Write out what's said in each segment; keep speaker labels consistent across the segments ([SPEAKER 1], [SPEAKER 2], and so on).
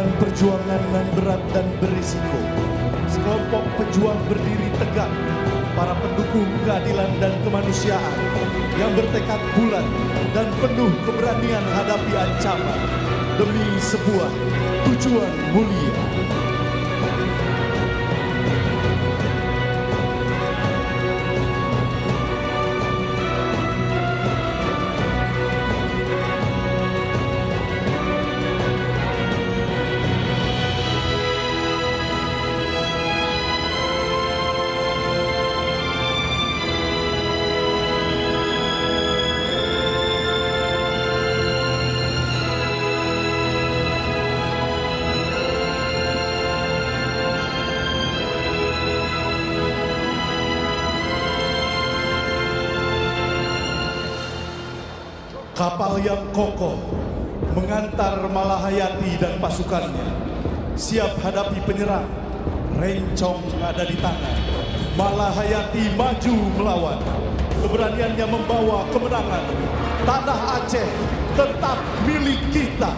[SPEAKER 1] Dengan perjuangan nan berat dan berisiko, sekelompok pejuang berdiri tegak, para pendukung keadilan dan kemanusiaan yang bertekad bulat dan penuh keberanian hadapi ancaman demi sebuah tujuan mulia. Kapal yang kokoh mengantar Malahayati dan pasukannya, siap hadapi penyerang. Rencong ada di tangan. Malahayati maju melawan. Keberaniannya membawa kemenangan. Tanah Aceh tetap milik kita.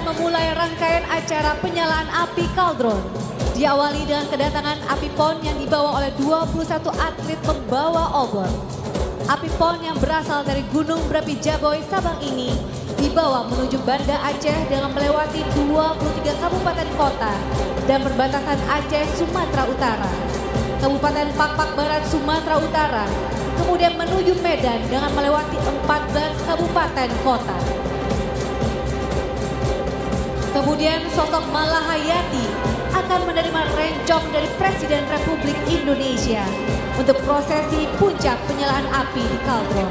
[SPEAKER 2] akan memulai rangkaian acara penyalaan api kaldron. Diawali dengan kedatangan api pon yang dibawa oleh 21 atlet pembawa obor. Api pon yang berasal dari Gunung Berapi Jaboy, Sabang ini dibawa menuju Banda Aceh dengan melewati 23 kabupaten kota dan perbatasan Aceh, Sumatera Utara. Kabupaten Pakpak Barat, Sumatera Utara, kemudian menuju Medan dengan melewati 14 kabupaten kota. Kemudian sosok Malahayati akan menerima rencong dari Presiden Republik Indonesia untuk prosesi puncak penyalaan api di kaldron.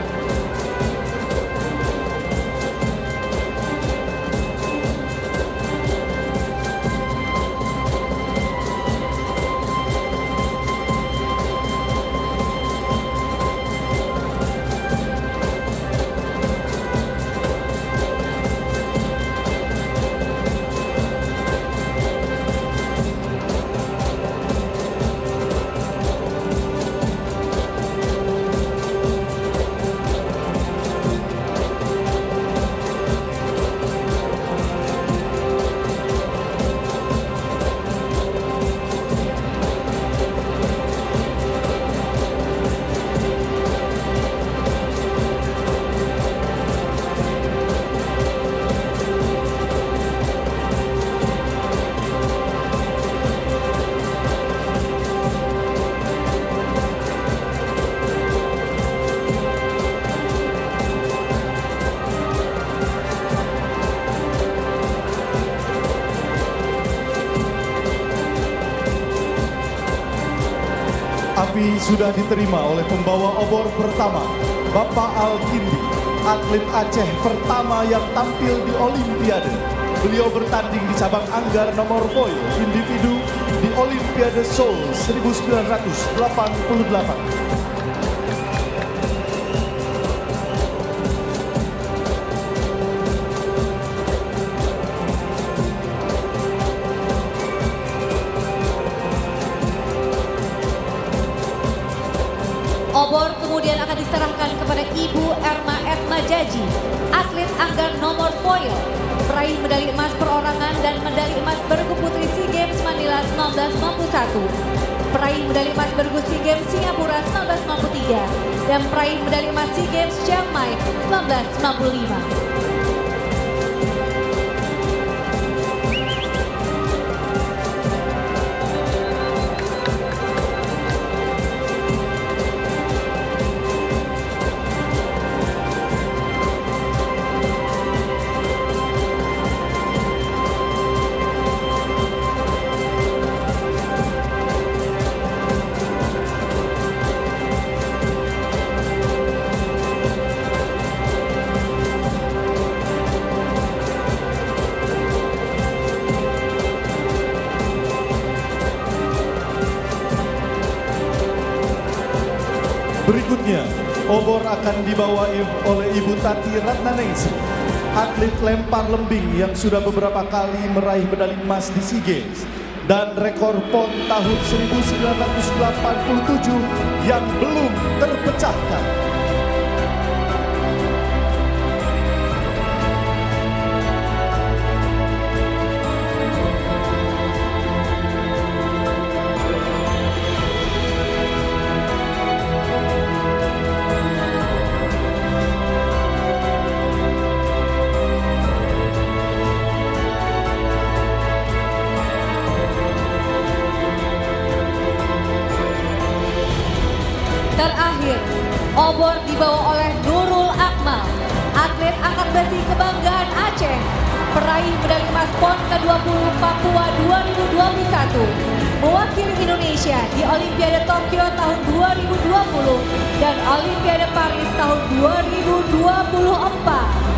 [SPEAKER 1] Api sudah diterima oleh pembawa obor pertama, Bapak Al-Kindi, atlet Aceh pertama yang tampil di Olimpiade. Beliau bertanding di cabang anggar nomor foil individu di Olimpiade Seoul 1988.
[SPEAKER 2] Obor kemudian akan diserahkan kepada Ibu Erma Etmajaji, atlet anggar nomor foil, peraih medali emas perorangan dan medali emas bergu putri SEA Games Manila 1951, peraih medali emas bergu SEA Games Singapura 1993, dan peraih medali emas SEA Games Chiang Mai 1995.
[SPEAKER 1] Berikutnya, obor akan dibawa oleh Ibu Tati Ratnaningsi, atlet lempar lembing yang sudah beberapa kali meraih medali emas di SEA Games dan rekor PON tahun 1987 yang belum terpecahkan.
[SPEAKER 2] Terakhir, obor dibawa oleh Nurul Akmal, atlet angkat besi kebanggaan Aceh, peraih medali emas PON ke-20 Papua 2021, mewakili Indonesia di Olimpiade Tokyo tahun 2020 dan Olimpiade Paris tahun 2024.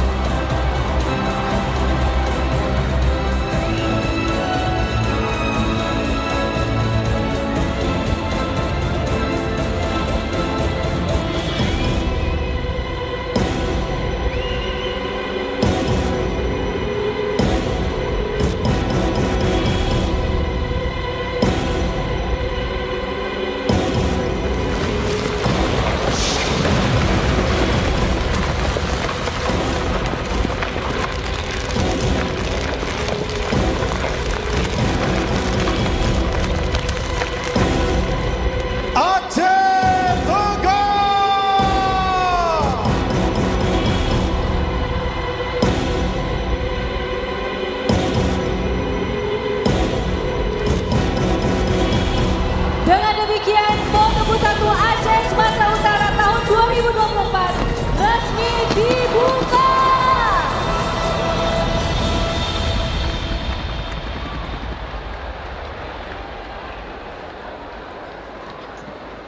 [SPEAKER 2] dibuka.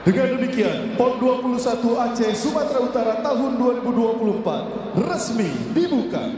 [SPEAKER 1] Dengan demikian, PON 21 Aceh Sumatera Utara tahun 2024 resmi dibuka.